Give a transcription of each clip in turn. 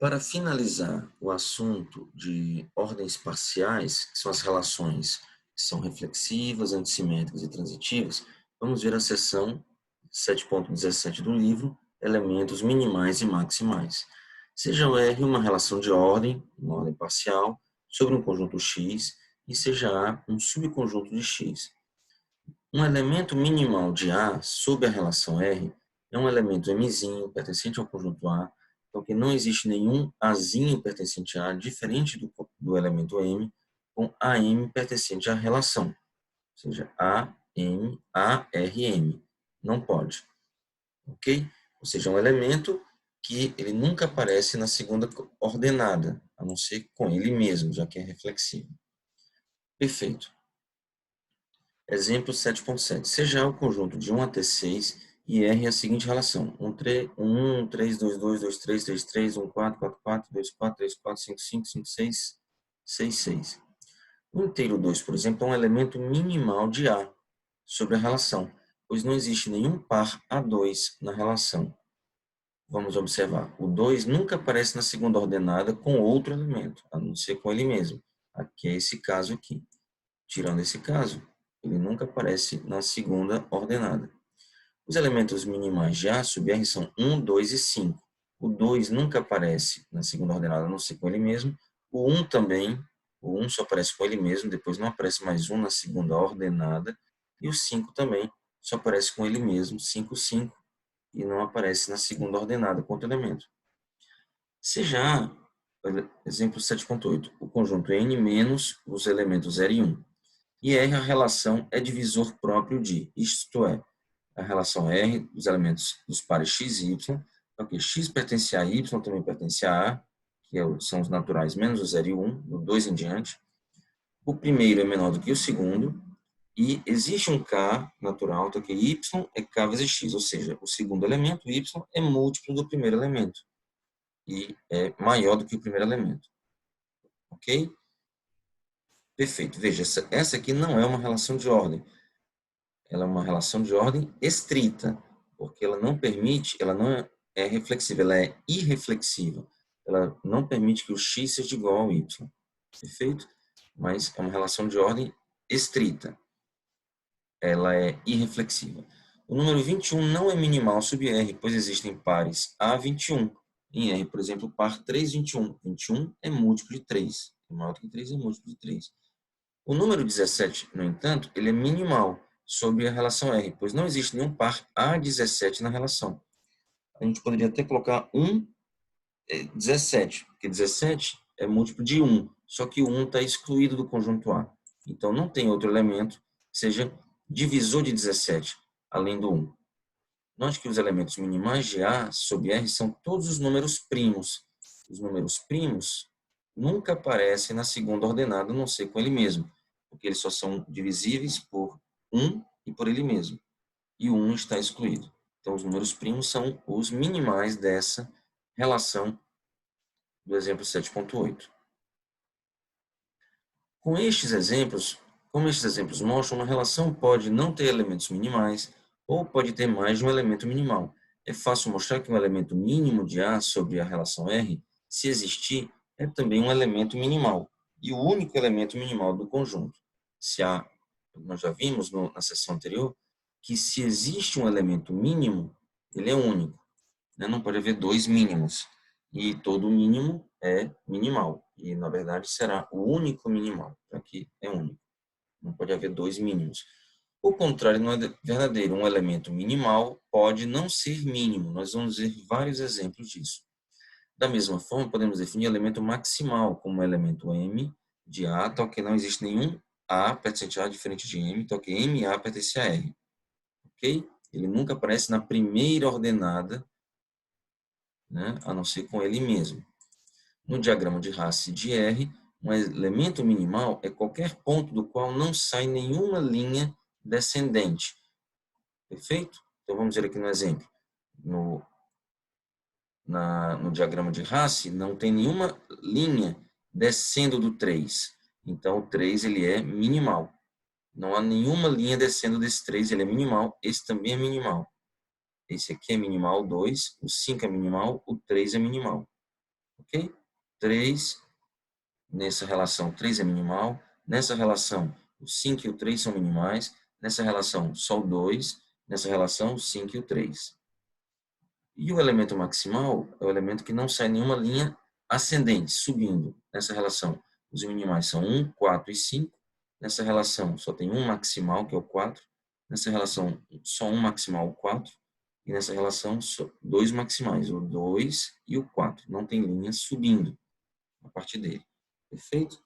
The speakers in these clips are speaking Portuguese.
Para finalizar o assunto de ordens parciais, que são as relações que são reflexivas, antissimétricas e transitivas, vamos ver a seção 7.17 do livro, elementos minimais e maximais. Seja o R uma relação de ordem, uma ordem parcial, sobre um conjunto X, e seja A um subconjunto de X. Um elemento minimal de A sob a relação R é um elemento Mzinho pertencente ao conjunto A, então que não existe nenhum Azinho pertencente a A, diferente do elemento M, com AM pertencente à relação, ou seja, AM, ARM. Não pode, ok? Ou seja, é um elemento que ele nunca aparece na segunda ordenada, a não ser com ele mesmo, já que é reflexivo. Perfeito. Exemplo 7.7. Seja o conjunto de 1 até 6 e R a seguinte relação: 1, 3, 2, 2, 2, 3, 3, 3, 1, 4, 4, 4, 2, 4, 3, 4, 5, 5, 5, 6, 6, 6. O inteiro 2, por exemplo, é um elemento minimal de A sobre a relação, pois não existe nenhum par A2 na relação. Vamos observar. O 2 nunca aparece na segunda ordenada com outro elemento, a não ser com ele mesmo. Aqui é esse caso aqui. Tirando esse caso, ele nunca aparece na segunda ordenada. Os elementos minimais de A sub R são 1, 2 e 5. O 2 nunca aparece na segunda ordenada, a não ser com ele mesmo. O 1 também, o 1 só aparece com ele mesmo, depois não aparece mais 1 na segunda ordenada. E o 5 também só aparece com ele mesmo, 5, 5, e não aparece na segunda ordenada com outro elemento. Seja A, exemplo 7.8, o conjunto N menos os elementos 0 e 1. E R, a relação é divisor próprio de, isto é, a relação R dos elementos dos pares x e y, porque x pertence a y, também pertence a A, que são os naturais menos o 0 e 1, do 2 em diante. O primeiro é menor do que o segundo, e existe um k natural, que y é k vezes x, ou seja, o segundo elemento, y, é múltiplo do primeiro elemento, e é maior do que o primeiro elemento. Ok? Perfeito. Veja, essa aqui não é uma relação de ordem. Ela é uma relação de ordem estrita, porque ela não permite, ela não é reflexiva, ela é irreflexiva. Ela não permite que o x seja igual ao y. Perfeito? Mas é uma relação de ordem estrita. Ela é irreflexiva. O número 21 não é minimal sob R, pois existem pares A21. Em R, por exemplo, o par 3, 21. 21 é múltiplo de 3. É maior do que 3, é múltiplo de 3. O número 17, no entanto, ele é minimal sobre a relação R, pois não existe nenhum par A17 na relação. A gente poderia até colocar 17, porque 17 é múltiplo de 1, só que o 1 está excluído do conjunto A. Então, não tem outro elemento que seja divisor de 17, além do 1. Note que os elementos minimais de A sob R são todos os números primos. Os números primos nunca aparecem na segunda ordenada, a não ser com ele mesmo, porque eles só são divisíveis por 1 e por ele mesmo. E o 1 está excluído. Então, os números primos são os minimais dessa relação do exemplo 7.8. Como estes exemplos mostram, uma relação pode não ter elementos minimais ou pode ter mais de um elemento minimal. É fácil mostrar que um elemento mínimo de A sobre a relação R, se existir, é também um elemento minimal e o único elemento minimal do conjunto. Nós já vimos na seção anterior que se existe um elemento mínimo, ele é único, né? Não pode haver dois mínimos. E todo mínimo é minimal. E, na verdade, será o único minimal. Aqui é único. Não pode haver dois mínimos. O contrário não é verdadeiro. Um elemento minimal pode não ser mínimo. Nós vamos ver vários exemplos disso. Da mesma forma, podemos definir elemento maximal como elemento M de A, tal que não existe nenhum A pertencente a diferente de M, tal que M e A pertence a R. Ok? Ele nunca aparece na primeira ordenada, né, a não ser com ele mesmo. No diagrama de Hasse de R, um elemento minimal é qualquer ponto do qual não sai nenhuma linha descendente. Perfeito? Então, vamos ver aqui no exemplo. No diagrama de Hasse, não tem nenhuma linha descendo do 3. Então, o 3 ele é minimal. Não há nenhuma linha descendo desse 3, ele é minimal. Esse também é minimal. Esse aqui é minimal, 2. O 5 é minimal, o 3 é minimal. ok? 3, nessa relação 3 é minimal, nessa relação o 5 e o 3 são minimais, nessa relação só o 2, nessa relação o 5 e o 3. E o elemento maximal é o elemento que não sai nenhuma linha ascendente, subindo. Nessa relação, os minimais são 1, 4 e 5. Nessa relação, só tem um maximal, que é o 4. Nessa relação, só um maximal, o 4. E nessa relação, só dois maximais, o 2 e o 4. Não tem linha subindo a partir dele. Perfeito?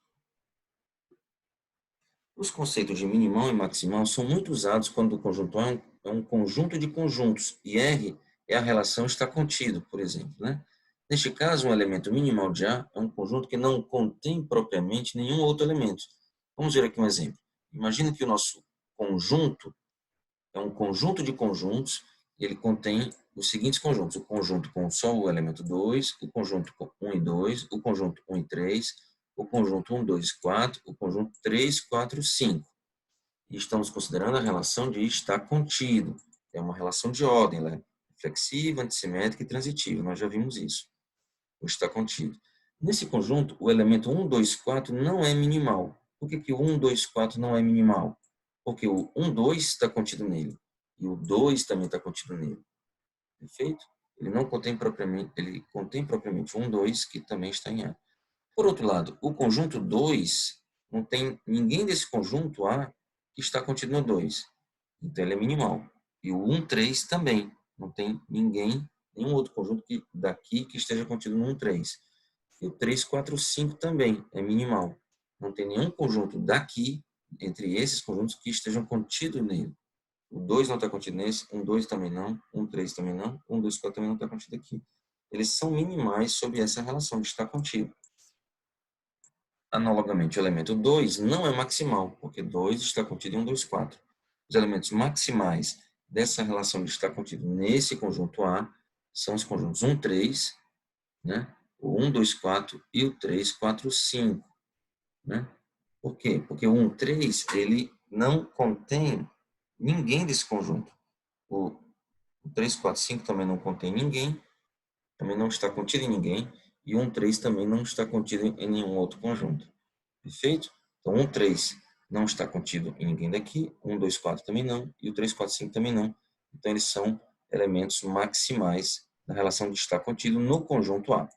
Os conceitos de minimal e maximal são muito usados quando o conjunto A é um conjunto de conjuntos e R é a relação está contido, por exemplo, né? Neste caso, um elemento minimal de A é um conjunto que não contém propriamente nenhum outro elemento. Vamos ver aqui um exemplo. Imagina que o nosso conjunto é um conjunto de conjuntos e ele contém os seguintes conjuntos: o conjunto com só o elemento 2, o conjunto com 1 e 2, o conjunto 1 e 3, o conjunto 1, 2, 4, o conjunto 3, 4, 5. E estamos considerando a relação de estar contido. É uma relação de ordem, ela é flexiva, antissimétrica e transitiva. Nós já vimos isso. O estar contido. Nesse conjunto, o elemento 1, 2, 4 não é minimal. Por que o 1, 2, 4 não é minimal? Porque o 1, 2 está contido nele. E o 2 também está contido nele. Perfeito? Ele não contém propriamente, ele contém propriamente o 1, 2, que também está em A. Por outro lado, o conjunto 2 não tem ninguém desse conjunto A que está contido no 2. Então, ele é minimal. E o 1, 3 também. Não tem ninguém, nenhum outro conjunto daqui que esteja contido no 1, 3. E o 3, 4, 5 também é minimal. Não tem nenhum conjunto daqui, entre esses conjuntos, que estejam contidos nele. O 2 não está contido nesse, 1, 2 também não, 1, 3 também não, 1, 2, 4 também não está contido aqui. Eles são minimais sob essa relação de estar contido. Analogamente, o elemento 2 não é maximal, porque 2 está contido em 1, 2, 4. Os elementos maximais dessa relação de estar contido nesse conjunto A são os conjuntos 1, 3, né? O 1, 2, 4 e o 3, 4, 5. Né? Por quê? Porque o 1, 3 ele não contém ninguém desse conjunto. O 3, 4, 5 também não contém ninguém, também não está contido em ninguém, e o 1, 3 também não está contido em nenhum outro conjunto. Perfeito? Então, 1, 3 não está contido em ninguém daqui, 1, 2, 4 também não, e o 3, 4, 5 também não. Então, eles são elementos maximais da relação de estar contido no conjunto A.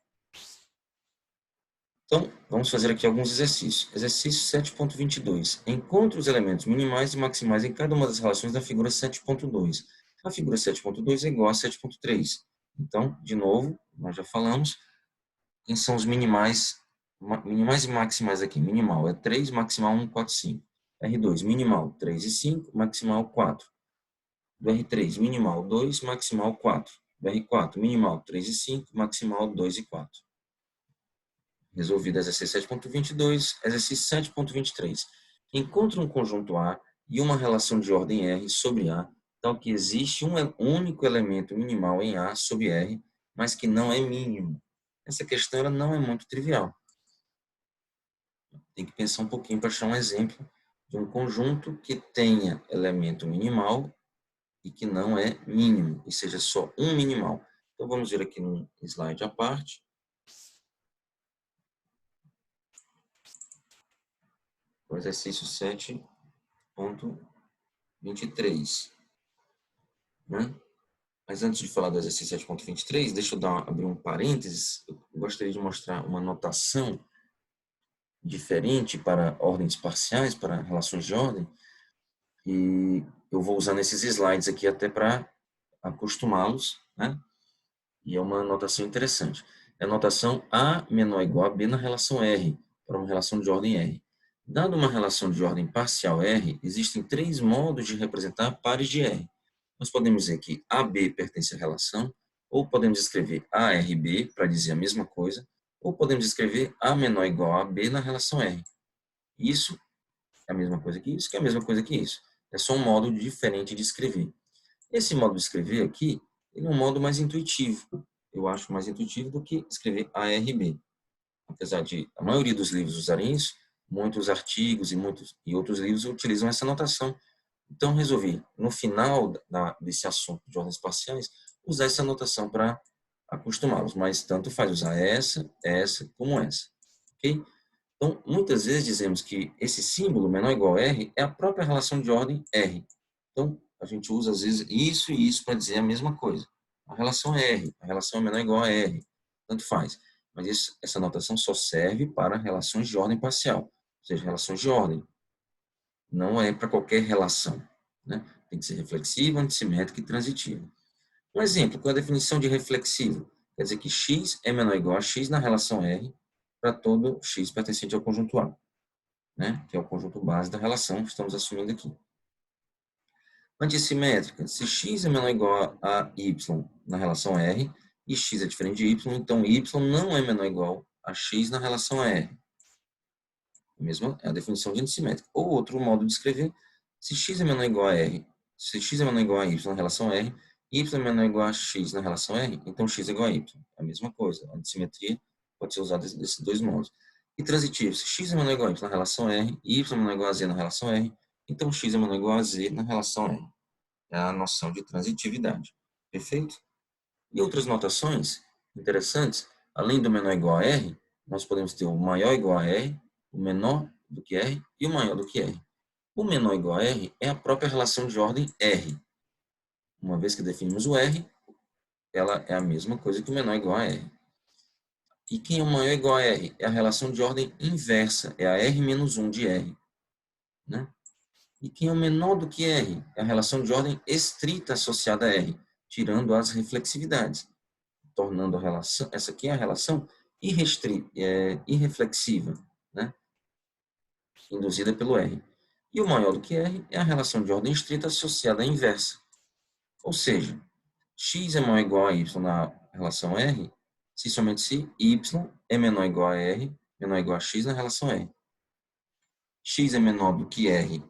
Então, vamos fazer aqui alguns exercícios. Exercício 7.22. Encontre os elementos minimais e maximais em cada uma das relações da figura 7.2. A figura 7.2 é igual a 7.3. Então, de novo, nós já falamos, quem são os minimais e maximais aqui? Minimal é 3, maximal 1, 4, 5. R2, minimal 3 e 5, maximal 4. Do R3, minimal 2, maximal 4. Do R4, minimal 3 e 5, maximal 2 e 4. Resolvido exercício 7.22, exercício 7.23. Encontre um conjunto A e uma relação de ordem R sobre A, tal que existe um único elemento minimal em A sobre R, mas que não é mínimo. Essa questão ela não é muito trivial. Tem que pensar um pouquinho para achar um exemplo de um conjunto que tenha elemento minimal e que não é mínimo, e seja só um minimal. Então, vamos ver aqui num slide à parte. O exercício 7.23. Né? Mas antes de falar do exercício 7.23, deixa eu abrir um parênteses. Eu gostaria de mostrar uma notação diferente para ordens parciais, para relações de ordem, e eu vou usar nesses slides aqui até para acostumá-los, né? E é uma notação interessante. É a notação A menor ou igual a B na relação R, para uma relação de ordem R. Dado uma relação de ordem parcial R, existem três modos de representar pares de R. Nós podemos dizer que AB pertence à relação, ou podemos escrever ARB para dizer a mesma coisa, ou podemos escrever A menor ou igual a B na relação R. Isso é a mesma coisa que isso, que é a mesma coisa que isso. É só um modo diferente de escrever. Esse modo de escrever aqui, ele é um modo mais intuitivo. Eu acho mais intuitivo do que escrever ARB. Apesar de a maioria dos livros usarem isso, muitos artigos e outros livros utilizam essa notação. Então, resolvi, no final desse assunto de ordens parciais, usar essa notação para acostumá-los, mas tanto faz usar essa, como essa, ok? Então, muitas vezes dizemos que esse símbolo menor ou igual a R é a própria relação de ordem R. Então, a gente usa às vezes isso e isso para dizer a mesma coisa. A relação é R, a relação é menor ou igual a R, tanto faz. Mas essa notação só serve para relações de ordem parcial, ou seja, relações de ordem. Não é para qualquer relação, né? Tem que ser reflexiva, antissimétrica e transitiva. Um exemplo, qual é a definição de reflexivo? Quer dizer que x é menor ou igual a x na relação R para todo x pertencente ao conjunto A, né? Que é o conjunto base da relação que estamos assumindo aqui. Antissimétrica, se x é menor ou igual a y na relação R e x é diferente de y, então y não é menor ou igual a x na relação R. Mesmo é a definição de antissimétrica. Ou outro modo de escrever, se x é menor ou igual a R, se x é menor ou igual a y na relação R, y é menor ou igual a x na relação R, então x é igual a y. É a mesma coisa. A antissimetria pode ser usada desses dois modos. E transitivo, se x é menor ou igual a y na relação R, e y é menor ou igual a z na relação R, então x é menor ou igual a z na relação R. É a noção de transitividade. Perfeito? E outras notações interessantes, além do menor ou igual a R, nós podemos ter o maior ou igual a R, o menor do que R e o maior do que R. O menor ou igual a R é a própria relação de ordem R. Uma vez que definimos o R, ela é a mesma coisa que o menor ou igual a R. E quem é o maior ou igual a R? É a relação de ordem inversa, é a R menos 1 de R. Né? E quem é o menor do que R? É a relação de ordem estrita associada a R, tirando as reflexividades, tornando a relação, essa aqui é a relação irreflexiva, né? Induzida pelo R. E o maior do que R é a relação de ordem estrita associada à inversa. Ou seja, x é maior ou igual a y na relação R, se somente se y é menor ou igual a R, menor ou igual a x na relação R. X é menor do que R,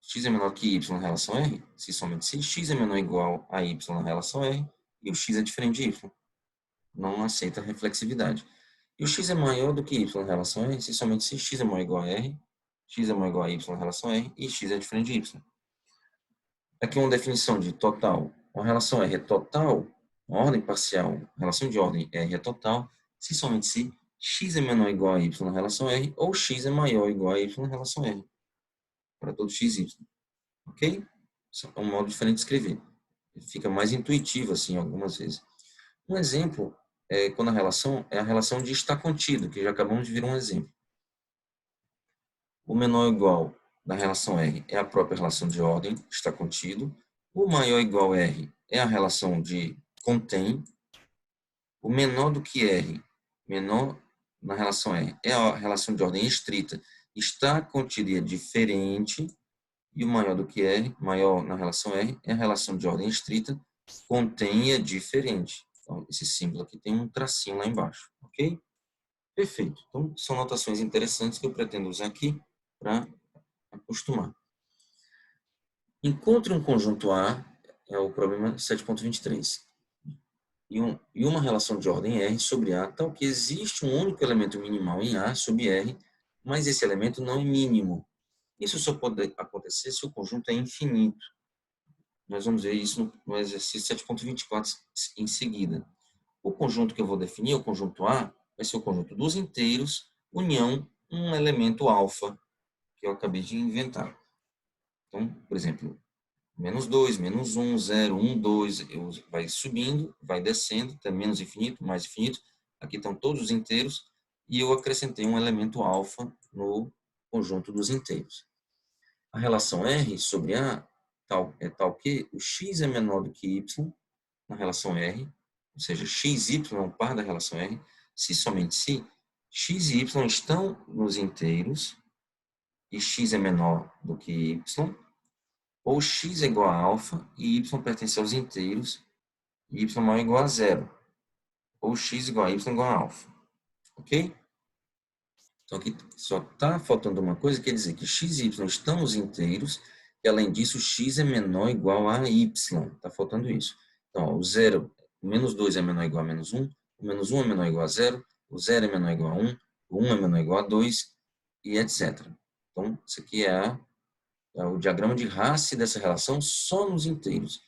x é menor que y na relação R, se somente se x é menor ou igual a y na relação R, e o x é diferente de y. Não aceita reflexividade. E o x é maior do que y na relação R, se somente se x é maior ou igual a R, x é maior ou igual a y na relação R, e x é diferente de y. Aqui uma definição de total. Uma relação R é total, uma ordem parcial, relação de ordem R é total, se somente se x é menor ou igual a y na relação R, ou x é maior ou igual a y na relação R, para todo x e y. Ok? Isso é um modo diferente de escrever. Fica mais intuitivo, assim, algumas vezes. Um exemplo é quando a relação é a relação de está contido, que já acabamos de ver um exemplo. O menor ou igual da relação R é a própria relação de ordem, está contido. O maior ou igual a R é a relação de contém. O menor do que R, menor na relação R, é a relação de ordem estrita, está contido e é diferente. E o maior do que R, maior na relação R, é a relação de ordem estrita, contém e é diferente. Então, esse símbolo aqui tem um tracinho lá embaixo, ok? Perfeito. Então, são notações interessantes que eu pretendo usar aqui para acostumar. Encontre um conjunto A, é o problema 7.23, e uma relação de ordem R sobre A, tal que existe um único elemento minimal em A sobre R, mas esse elemento não é mínimo. Isso só pode acontecer se o conjunto é infinito. Nós vamos ver isso no exercício 7.24 em seguida. O conjunto que eu vou definir, o conjunto A, vai ser o conjunto dos inteiros, união um elemento alfa, que eu acabei de inventar. Então, por exemplo, menos 2, menos 1, 0, 1, 2, vai subindo, vai descendo, até menos infinito, mais infinito. Aqui estão todos os inteiros, e eu acrescentei um elemento alfa no conjunto dos inteiros. A relação R sobre A é tal que o x é menor do que y na relação R, ou seja, x e y é um par da relação R, se somente se x e y estão nos inteiros e x é menor do que y, ou x é igual a alfa e y pertence aos inteiros e y maior ou igual a zero, ou x igual a y igual a alfa. Ok? Então aqui só está faltando uma coisa, quer dizer que x e y estão nos inteiros e além disso x é menor ou igual a y. Está faltando isso. Então ó, o zero, o menos 2 é menor ou igual a menos 1, o menos 1 é menor ou igual a zero, o 0 é menor ou igual a 1, o 1 é menor ou igual a 2 e etc. Então isso aqui é o diagrama de Hasse dessa relação só nos inteiros.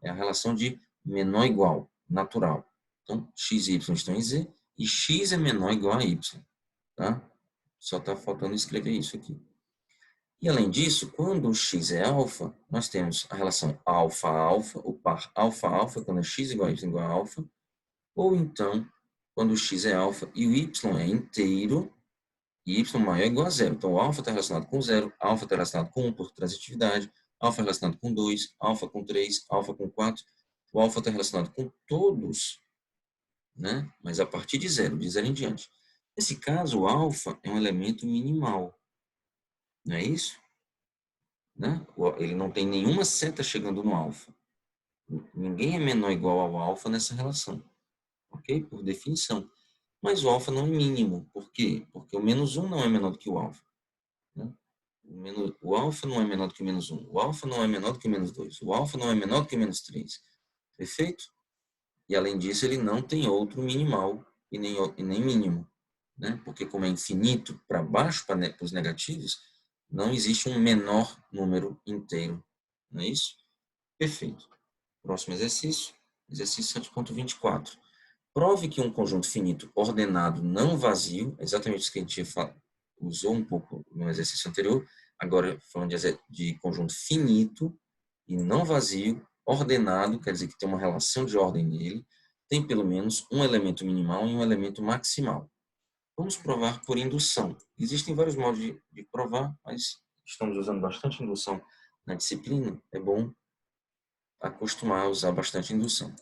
É a relação de menor igual, natural. Então, x e y estão em Z e x é menor ou igual a y. Tá? Só está faltando escrever isso aqui. E, além disso, quando o x é alfa, nós temos a relação alfa-alfa, o par alfa-alfa, quando é x igual a y igual a alfa, ou então, quando o x é alfa e o y é inteiro, e y maior ou igual a zero. Então, o alfa está relacionado com zero, alfa está relacionado com 1 por transitividade, alfa é relacionado com 2, alfa com 3, alfa com 4. O alfa está relacionado com todos, né? Mas a partir de zero em diante. Nesse caso, o alfa é um elemento minimal, não é isso? Né? Ele não tem nenhuma seta chegando no alfa. Ninguém é menor ou igual ao alfa nessa relação, ok? Por definição. Mas o alfa não é mínimo. Por quê? Porque o menos 1 não é menor do que o alfa. Né? O alfa não é menor do que o menos 1. O alfa não é menor do que o menos 2. O alfa não é menor do que o menos 3. Perfeito? E, além disso, ele não tem outro minimal e nem mínimo. Né? Porque, como é infinito para baixo, para os negativos, não existe um menor número inteiro. Não é isso? Perfeito. Próximo exercício. Exercício 7.24. Prove que um conjunto finito ordenado não vazio, exatamente isso que a gente usou um pouco no exercício anterior, agora falando de conjunto finito e não vazio, ordenado, quer dizer que tem uma relação de ordem nele, tem pelo menos um elemento minimal e um elemento maximal. Vamos provar por indução. Existem vários modos de provar, mas estamos usando bastante indução na disciplina, é bom acostumar a usar bastante indução.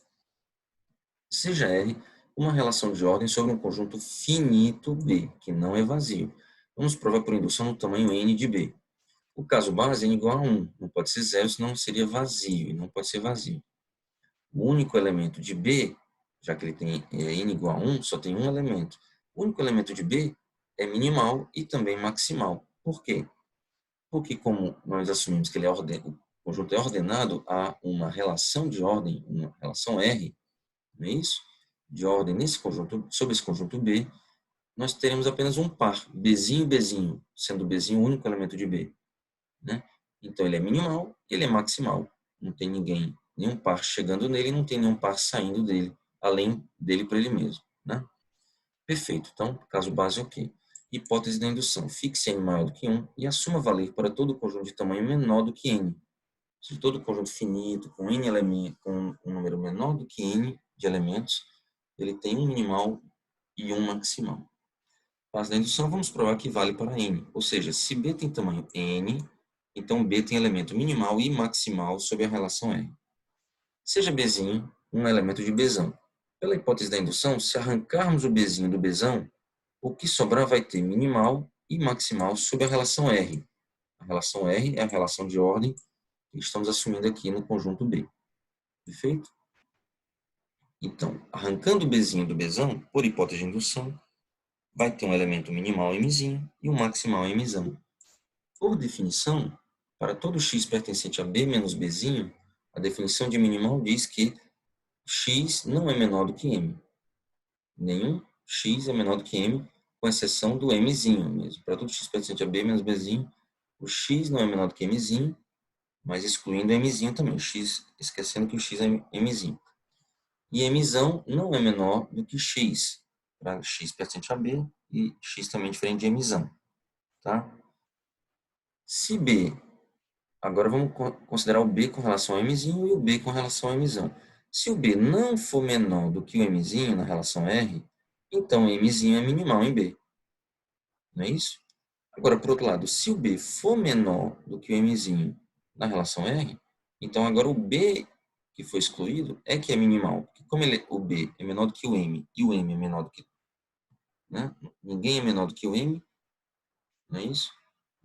Seja R uma relação de ordem sobre um conjunto finito B, que não é vazio. Vamos provar por indução no tamanho n de B. O caso base é n igual a 1, não pode ser 0, senão seria vazio, e não pode ser vazio. O único elemento de B, já que ele tem n igual a 1, só tem um elemento. O único elemento de B é minimal e também maximal. Por quê? Porque, como nós assumimos que o conjunto é ordenado, há uma relação de ordem, uma relação R, não é isso? De ordem nesse conjunto, sobre esse conjunto B, nós teremos apenas um par, Bzinho e Bzinho, sendo Bzinho o único elemento de B. Né? Então, ele é minimal, ele é maximal. Não tem nenhum par chegando nele, não tem nenhum par saindo dele, além dele para ele mesmo. Né? Perfeito. Então, caso base, ok. Hipótese da indução. Fixe n maior do que 1 e assuma valer para todo conjunto de tamanho menor do que n. Se todo conjunto finito, com n elementos, com um número menor do que n de elementos, ele tem um minimal e um maximal. Base da indução, vamos provar que vale para n. Ou seja, se B tem tamanho n, então B tem elemento minimal e maximal sob a relação R. Seja Bzinho um elemento de Bzão. Pela hipótese da indução, se arrancarmos o Bzinho do Bzão, o que sobrar vai ter minimal e maximal sob a relação R. A relação R é a relação de ordem que estamos assumindo aqui no conjunto B. Perfeito? Então, arrancando o Bzinho do Bzão, por hipótese de indução, vai ter um elemento minimal Mzinho e um maximal Mzão. Por definição, para todo x pertencente a B menos Bzinho, a definição de minimal diz que x não é menor do que M. Nenhum x é menor do que M, com exceção do Mzinho mesmo. Para todo x pertencente a B menos Bzinho, o x não é menor do que Mzinho, mas excluindo Mzinho também. X, esquecendo que o x é Mzinho. E Mzão não é menor do que x, para x pertencente a B, e x também diferente de Mzão. Tá? Se B, agora vamos considerar o B com relação ao Mzinho e o B com relação ao Mzão. Se o B não for menor do que o Mzinho na relação R, então Mzinho é minimal em B. Não é isso? Agora, por outro lado, se o B for menor do que o Mzinho na relação R, então agora o B que foi excluído é que é minimal. Porque como o B é menor do que o M e o M é menor do que... Né? Ninguém é menor do que o M, não é isso?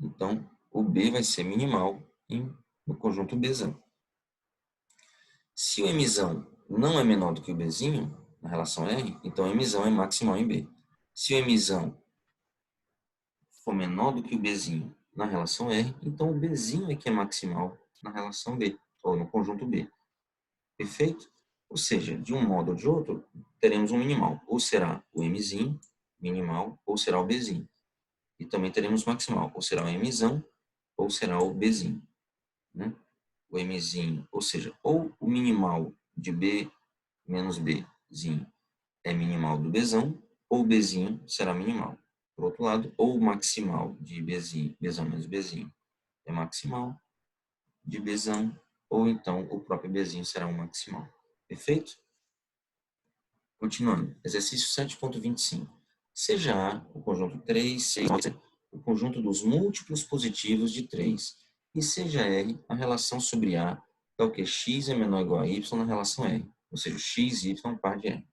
Então, o B vai ser minimal no conjunto Bzão. Se o Mzão não é menor do que o Bzinho, na relação R, então o Mzão é maximal em B. Se o Mzão for menor do que o Bzinho na relação R, então o Bzinho é que é maximal na relação B, ou no conjunto B. Perfeito? Ou seja, de um modo ou de outro, teremos um minimal. Ou será o Mzinho, minimal, ou será o Bzinho. E também teremos maximal. Ou será o Mzão, ou será o Bzinho. Né? O Mzinho, ou seja, ou o minimal de B menos Bzinho, é minimal do Bzão, ou o Bzinho será minimal. Por outro lado, ou o maximal de Bzão menos Bzinho é maximal de Bzão, ou então o próprio Bzinho será um maximal. Perfeito? Continuando. Exercício 7.25. Seja A o conjunto 3, 6, o conjunto dos múltiplos positivos de 3, e seja R a relação sobre A, tal que x é menor ou igual a y na relação R, ou seja, x e y par de R.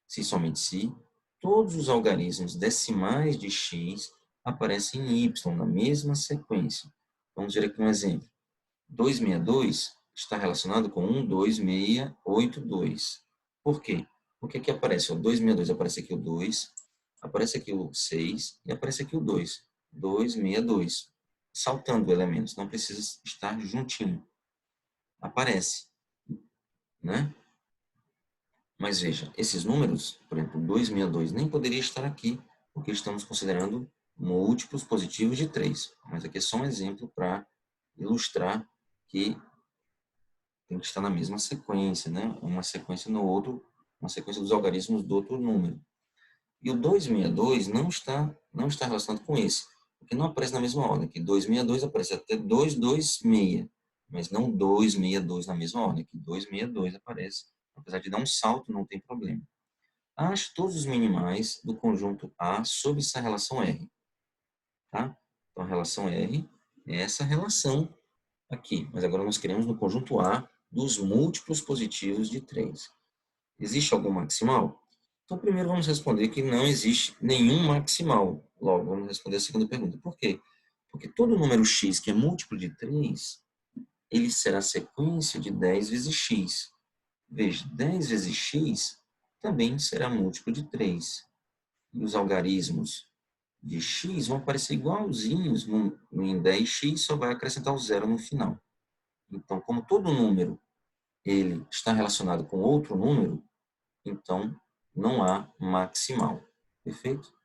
Se somente se, todos os algarismos decimais de x aparecem em y na mesma sequência. Vamos ver aqui um exemplo. 262 está relacionado com 12682. Por quê? Porque aqui aparece o 262, aparece aqui o 2, aparece aqui o 6 e aparece aqui o 2. 262. Saltando elementos, não precisa estar juntinho. Aparece, né? Mas veja, esses números, por exemplo, 262 nem poderia estar aqui, porque estamos considerando múltiplos positivos de 3. Mas aqui é só um exemplo para ilustrar que tem que estar na mesma sequência, né? Uma sequência no outro, uma sequência dos algarismos do outro número. E o 262 não está relacionado com esse, porque não aparece na mesma ordem. Aqui 262 aparece até 226, mas não 262 na mesma ordem. Aqui 262 aparece, apesar de dar um salto, não tem problema. Ache todos os minimais do conjunto A sob essa relação R. Tá? Então, a relação R é essa relação aqui, mas agora nós queremos no conjunto A dos múltiplos positivos de 3. Existe algum maximal? Então, primeiro vamos responder que não existe nenhum maximal. Logo, vamos responder a segunda pergunta. Por quê? Porque todo número x que é múltiplo de 3, ele será sequência de 10 vezes x. Veja, 10 vezes x também será múltiplo de 3. E os algarismos de x vão aparecer igualzinhos em 10x, só vai acrescentar o zero no final. Então, como todo número ele está relacionado com outro número, então não há maximal. Perfeito?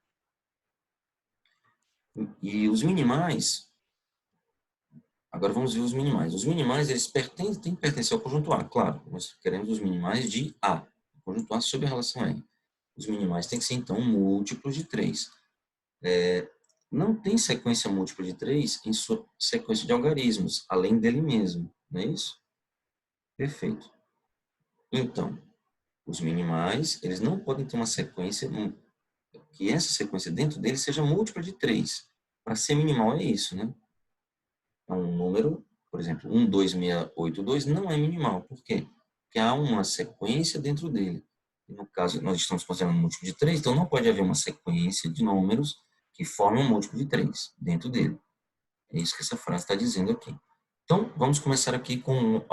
E os minimais, agora vamos ver os minimais. Os minimais, eles têm que pertencer ao conjunto A, claro. Nós queremos os minimais de A, o conjunto A sob a relação R. Os minimais têm que ser, então, múltiplos de 3. Não tem sequência múltipla de 3 em sua sequência de algarismos, além dele mesmo, não é isso? Perfeito. Então, os minimais, eles não podem ter uma sequência, que essa sequência dentro dele seja múltipla de 3. Para ser minimal é isso, né? É um número, por exemplo, 12682 não é minimal. Por quê? Porque há uma sequência dentro dele. E no caso, nós estamos considerando um múltiplo de 3, então não pode haver uma sequência de números que formem um múltiplo de 3 dentro dele. É isso que essa frase está dizendo aqui. Então, vamos começar aqui com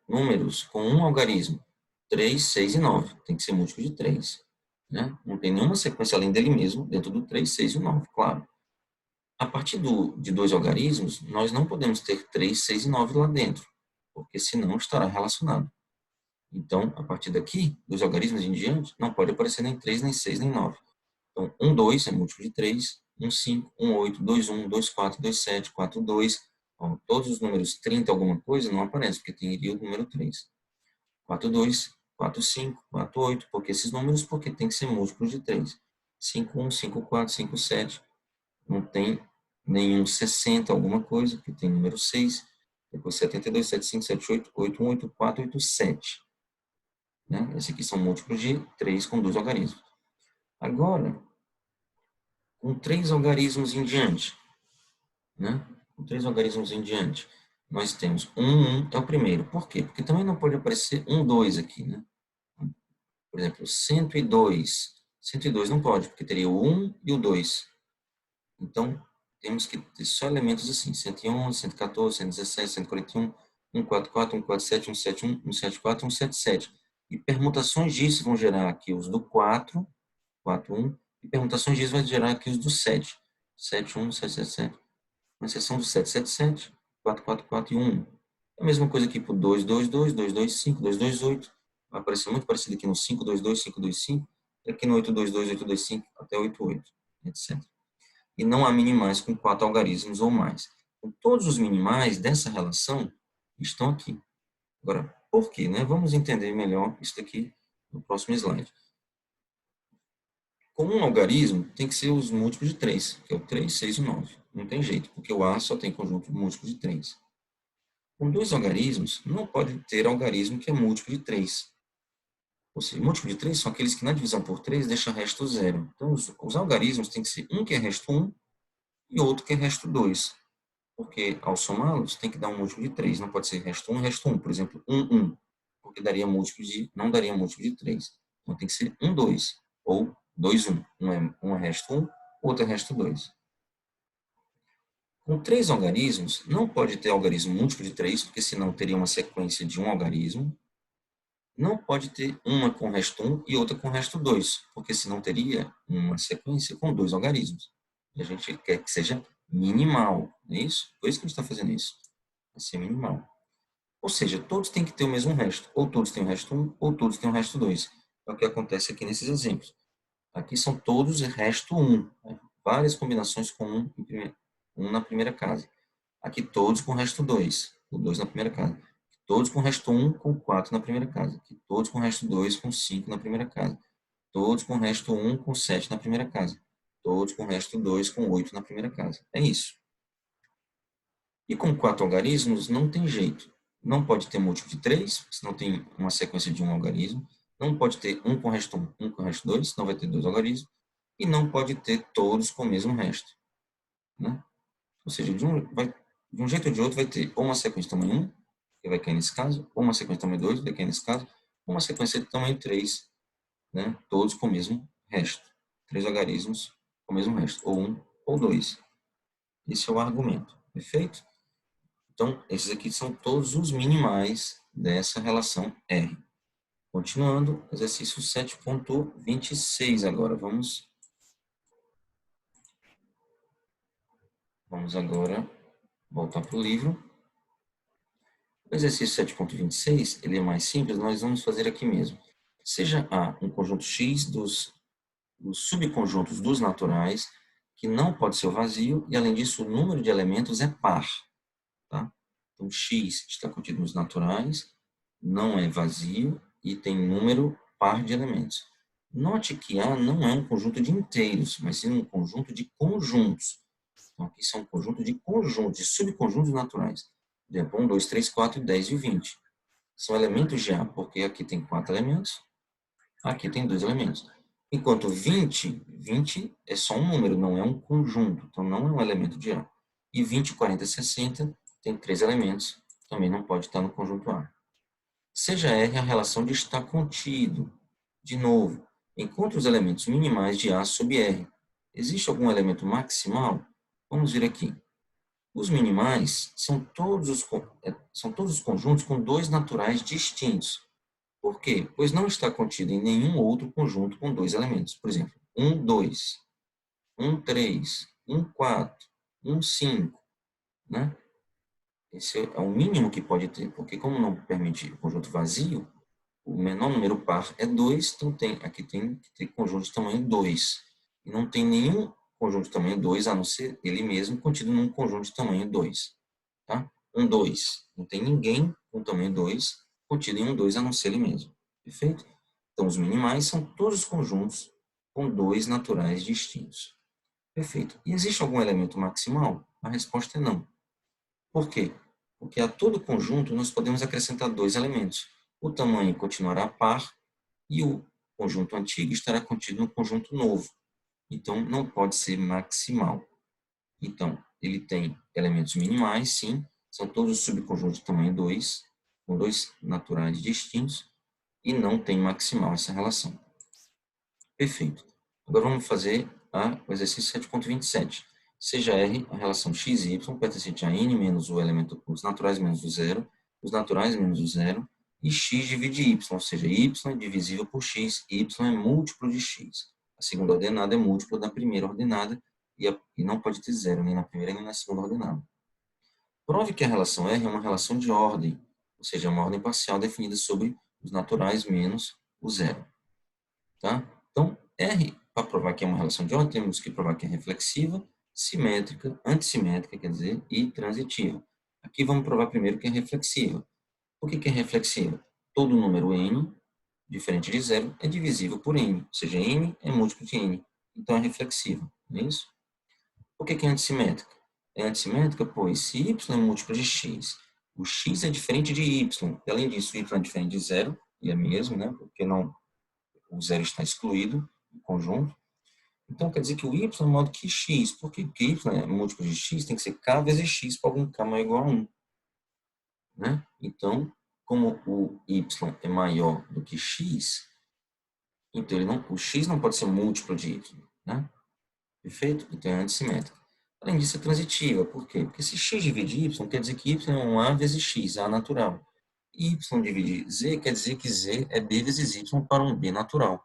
números com um algarismo. 3, 6 e 9. Tem que ser múltiplo de 3. Né? Não tem nenhuma sequência além dele mesmo dentro do 3, 6 e 9, claro. A partir de dois algarismos, nós não podemos ter 3, 6 e 9 lá dentro, porque senão estará relacionado. Então, a partir daqui, dos algarismos em diante, não pode aparecer nem 3, nem 6, nem 9. Então, 1, 2 é múltiplo de 3, 1, 5, 1, 8, 2, 1, 2, 4, 2, 7, 4, 2. Bom, todos os números 30 alguma coisa não aparecem, porque teria o número 3. 4, 2, 4, 5, 4, 8, porque esses números, porque tem que ser múltiplos de 3. 5, 1, 5, 4, 5, 7, não tem nenhum 60 alguma coisa, porque tem número 6, depois 72, 75, 78, 81, 84, 87. Né? Esses aqui são múltiplos de 3 com dois algarismos. Agora, com 3 algarismos em diante, né? Com 3 algarismos em diante, nós temos 1 é o primeiro. Por quê? Porque também não pode aparecer 1, 2 aqui, né? Por exemplo, 102. 102 não pode, porque teria o 1 e o 2. Então, temos que ter só elementos assim, 111, 114, 117, 141, 144, 147, 171, 174, 177. E permutações disso vão gerar aqui os do 4, 41, e permutações disso vai gerar aqui os do 7, 71, 777. Com exceção do 777, 444 e 1. É a mesma coisa aqui para o 222, 225, 228. Vai aparecer muito parecido aqui no 522, 525, e aqui no 822, 825 até 88, etc. E não há minimais com 4 algarismos ou mais. Então, todos os minimais dessa relação estão aqui. Agora, por quê? Né? Vamos entender melhor isso daqui no próximo slide. Com um algarismo, tem que ser os múltiplos de 3, que é o 3, 6 e 9. Não tem jeito, porque o A só tem conjunto múltiplo de 3. Com dois algarismos, não pode ter algarismo que é múltiplo de 3. Ou seja, múltiplo de 3 são aqueles que na divisão por 3 deixa resto zero. Então, os algarismos tem que ser um que é resto 1 e outro que é resto 2. Porque, ao somá-los, tem que dar um múltiplo de 3. Não pode ser resto 1 e resto 1. Por exemplo, 1, 1. Porque não daria múltiplo de 3. Então, tem que ser 1, 2. Ou 2, 1. Um é resto 1, outro é resto 2. Com três algarismos, não pode ter algarismo múltiplo de 3, porque senão teria uma sequência de um algarismo. Não pode ter uma com resto 1 e outra com resto 2, porque senão teria uma sequência com dois algarismos. E a gente quer que seja minimal, não é isso? Por isso que a gente está fazendo isso. Vai ser minimal. Ou seja, todos têm que ter o mesmo resto. Ou todos têm o resto 1, ou todos têm o resto 2. É o que acontece aqui nesses exemplos. Aqui são todos resto 1. Né? Várias combinações com 1 na primeira casa. Aqui todos com resto 2. O 2 na primeira casa. Todos com resto 1 com 4 na primeira casa. Aqui todos com resto 2 com 5 na primeira casa. Todos com resto 1 com 7 na primeira casa. Todos com resto 2 com 8 na primeira casa. É isso. E com 4 algarismos, não tem jeito. Não pode ter múltiplo de 3, senão tem uma sequência de um algarismo. Não pode ter um com resto 1, um com resto 2, senão vai ter dois algarismos. E não pode ter todos com o mesmo resto. Né? Ou seja, de um jeito ou de outro vai ter ou uma sequência de tamanho 1, que vai cair nesse caso, ou uma sequência de tamanho 2, que vai cair nesse caso, ou uma sequência de tamanho 3, né? Todos com o mesmo resto. Três algarismos com o mesmo resto, ou 1 ou 2. Esse é o argumento. Perfeito? Então, esses aqui são todos os minimais dessa relação R. Continuando, exercício 7.26 agora. Vamos agora voltar para o livro. O exercício 7.26, ele é mais simples, nós vamos fazer aqui mesmo. Seja A um conjunto X dos subconjuntos dos naturais, que não pode ser o vazio, e além disso o número de elementos é par. Tá? Então, X está contido nos naturais, não é vazio e tem número par de elementos. Note que A não é um conjunto de inteiros, mas sim um conjunto de conjuntos. Então, aqui são um conjunto de conjuntos, de subconjuntos naturais. Por exemplo, 1, 2, 3, 4, 10 e 20. São elementos de A, porque aqui tem 4 elementos, aqui tem 2 elementos. Enquanto 20 é só um número, não é um conjunto, então não é um elemento de A. E 20, 40 e 60 tem 3 elementos, também não pode estar no conjunto A. Seja R a relação de estar contido. De novo, encontre os elementos minimais de A sob R. Existe algum elemento maximal? Vamos ver aqui. Os minimais são todos os conjuntos com dois naturais distintos. Por quê? Pois não está contido em nenhum outro conjunto com dois elementos. Por exemplo, 1, 2, 1, 3, 1, 4, 1, 5. Né? Esse é o mínimo que pode ter, porque como não permite o conjunto vazio, o menor número par é 2, então aqui tem que ter conjunto de tamanho 2. E não tem nenhum conjunto de tamanho 2, a não ser ele mesmo, contido num conjunto de tamanho 2. Tá? 1, 2. Não tem ninguém com tamanho 2 contido em 1, 2, a não ser ele mesmo. Perfeito? Então, os minimais são todos os conjuntos com dois naturais distintos. Perfeito. E existe algum elemento maximal? A resposta é não. Por quê? Porque a todo conjunto nós podemos acrescentar dois elementos. O tamanho continuará par e o conjunto antigo estará contido no conjunto novo. Então, não pode ser maximal. Então, ele tem elementos minimais, sim, são todos subconjuntos de tamanho 2, com dois naturais distintos, e não tem maximal essa relação. Perfeito. Agora vamos fazer o exercício 7.27. Seja R a relação x e y pertencente a n menos o elemento, os naturais menos o zero, os naturais menos o zero, e x divide y, ou seja, y é divisível por x, y é múltiplo de x. A segunda ordenada é múltiplo da primeira ordenada, e não pode ter zero nem na primeira nem na segunda ordenada. Prove que a relação R é uma relação de ordem, ou seja, uma ordem parcial definida sobre os naturais menos o zero. Tá? Então, R, para provar que é uma relação de ordem, temos que provar que é reflexiva, simétrica, antissimétrica, quer dizer, e transitiva. Aqui vamos provar primeiro que é reflexiva. Por que é reflexiva? Todo número n diferente de zero é divisível por n, ou seja, n é múltiplo de n, então é reflexiva, não é isso? Por que é antissimétrica? É antissimétrica, pois se y é múltiplo de x, o x é diferente de y, e além disso, y é diferente de zero, e é mesmo, né? Porque não, o zero está excluído do conjunto. Então, quer dizer que o y é maior do que x. Por quê? Porque y é múltiplo de x, tem que ser k vezes x para algum k maior ou igual a 1. Né? Então, como o y é maior do que x, então o x não pode ser múltiplo de y. Né? Perfeito? Então é antissimétrica. Além disso, é transitiva. Por quê? Porque se x divide y, quer dizer que y é um a vezes x, a natural. Y divide z, quer dizer que z é b vezes y para um b natural.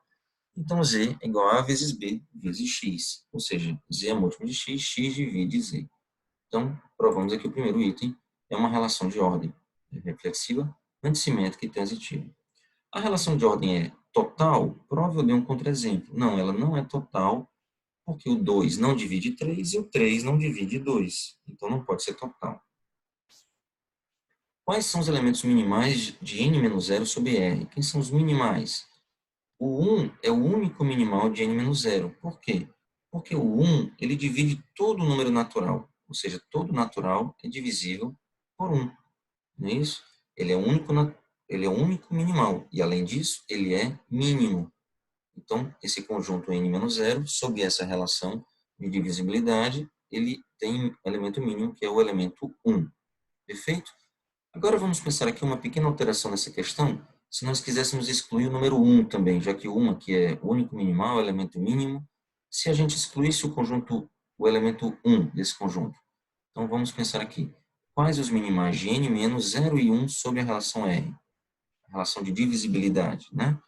Então, z é igual a vezes b vezes x. Ou seja, z é múltiplo de x, x divide z. Então, provamos aqui o primeiro item. É uma relação de ordem reflexiva, antissimétrica e transitiva. A relação de ordem é total? Prove ou dê um contra-exemplo. Não, ela não é total, porque o 2 não divide 3 e o 3 não divide 2. Então, não pode ser total. Quais são os elementos minimais de n-0 sobre R? Quem são os minimais? O 1 é o único minimal de n-0. Por quê? Porque o 1 ele divide todo o número natural. Ou seja, todo natural é divisível por 1. Não é isso? Ele é o único minimal. E, além disso, ele é mínimo. Então, esse conjunto n-0, sob essa relação de divisibilidade, ele tem elemento mínimo, que é o elemento 1. Perfeito? Agora vamos pensar aqui uma pequena alteração nessa questão, se nós quiséssemos excluir o número 1 também, já que o 1 aqui é o único minimal, o elemento mínimo, se a gente excluísse o elemento 1 desse conjunto. Então vamos pensar aqui. Quais os minimais de n menos 0 e 1 sobre a relação R? A relação de divisibilidade, né?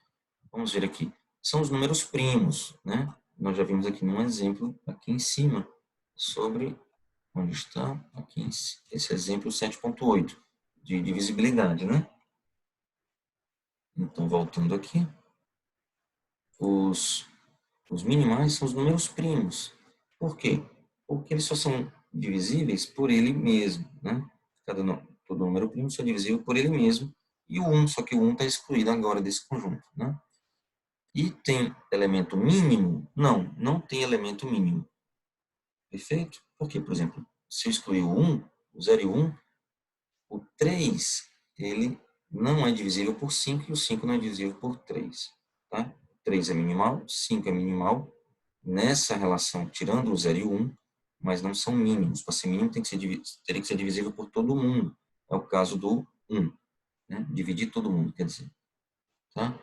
Vamos ver aqui. São os números primos, né? Nós já vimos aqui num exemplo, aqui em cima, sobre, onde está? Aqui, esse exemplo 7.8, de divisibilidade, né? Então, voltando aqui, os minimais são os números primos. Por quê? Porque eles só são divisíveis por ele mesmo, né? Todo número primo só é divisível por ele mesmo, e o 1, só que o 1 está excluído agora desse conjunto, né? E tem elemento mínimo? Não, não tem elemento mínimo. Perfeito? Porque, por exemplo, se eu excluir o 1, o 0 e o 1, o 3, ele não é divisível por 5 e o 5 não é divisível por 3. Tá? 3 é minimal, 5 é minimal, nessa relação, tirando o 0 e o 1, mas não são mínimos. Para ser mínimo, teria que ser divisível por todo mundo. É o caso do 1. Né? Dividir todo mundo, quer dizer. Tá?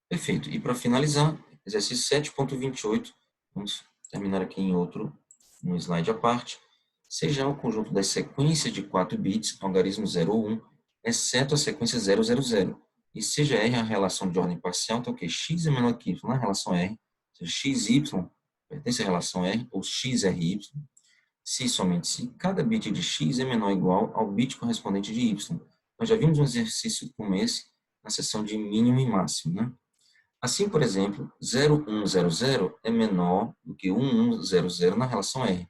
Perfeito. E para finalizar, exercício 7.28, vamos terminar aqui em um slide à parte. Seja o conjunto das sequências de 4 bits, algarismo 0 ou 1, exceto a sequência 000. E seja R a relação de ordem parcial, então o que? X é menor que Y na relação R, seja XY pertence à relação R, ou XRY, se e somente se cada bit de X é menor ou igual ao bit correspondente de Y. Nós já vimos um exercício como esse na seção de mínimo e máximo, né? Assim, por exemplo, 0100 é menor do que 1100 na relação R.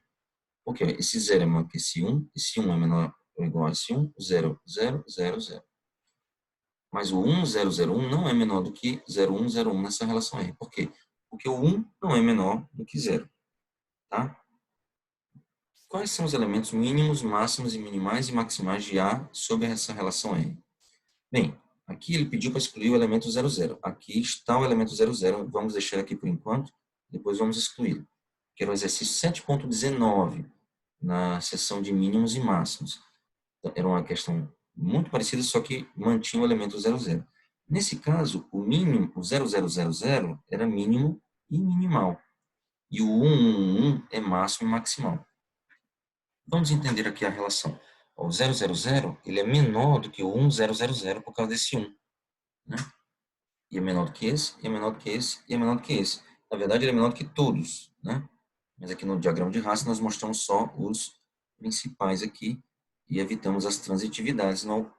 Porque esse 0 é menor que esse 1 é menor ou igual a esse 1, 0, 0, 0, 0. Mas o 1001 não é menor do que 0101 nessa relação R. Por quê? Porque o 1 não é menor do que 0. Tá? Quais são os elementos mínimos, máximos e minimais e maximais de A sobre essa relação R? Bem, aqui ele pediu para excluir o elemento 00. Aqui está o elemento 00. Vamos deixar aqui por enquanto. Depois vamos excluí-lo. Que era o exercício 7.19, na seção de mínimos e máximos. Era uma questão muito parecida, só que mantinha o elemento 00. Nesse caso, o mínimo, o 0000 era mínimo e minimal. E o 111 é máximo e maximal. Vamos entender aqui a relação. O 000 ele é menor do que o 1000 por causa desse 1. Né? E é menor do que esse, e é menor do que esse, e é menor do que esse. Na verdade, ele é menor do que todos. Né? Mas aqui no diagrama de Hasse nós mostramos só os principais aqui e evitamos as transitividades no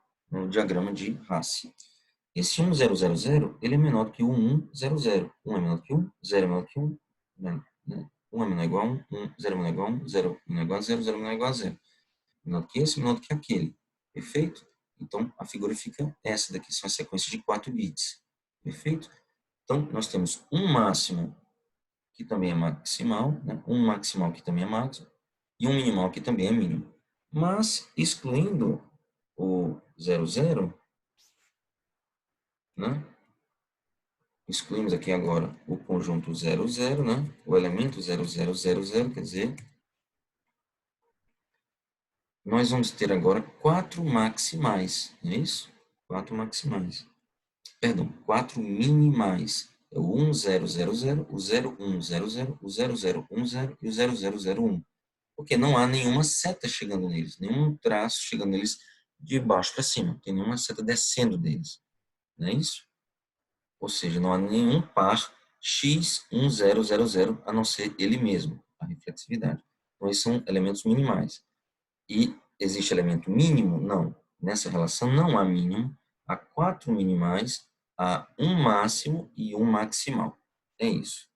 diagrama de Hasse. Esse 1000, ele é menor do que o 1100. 1 é menor do que 1, 0 é menor do que 1, né? 1 é menor ou igual a 1, 0 é menor ou igual a 1, 0 é menor ou igual a 0, 0 é menor ou igual a 0. Menor do que esse, menor do que aquele. Perfeito? Então, a figura fica essa daqui, são as sequências de 4 bits. Perfeito? Então, nós temos um máximo que também é maximal, né? Um maximal que também é máximo, e um minimal que também é mínimo. Mas, excluindo o 0,0, né? Excluímos aqui agora o conjunto 0,0, né? O elemento 0,0,0,0, quer dizer, nós vamos ter agora 4 maximais, não é isso? 4 maximais. Perdão, 4 minimais. É o 1000, o 0100, o 0010 e o 0001. Porque não há nenhuma seta chegando neles, nenhum traço chegando neles de baixo para cima, não tem nenhuma seta descendo deles, não é isso? Ou seja, não há nenhum par x1000 a não ser ele mesmo, a reflexividade. Então, esses são elementos minimais. E existe elemento mínimo? Não. Nessa relação não há mínimo, há 4 minimais, há um máximo e um maximal. É isso.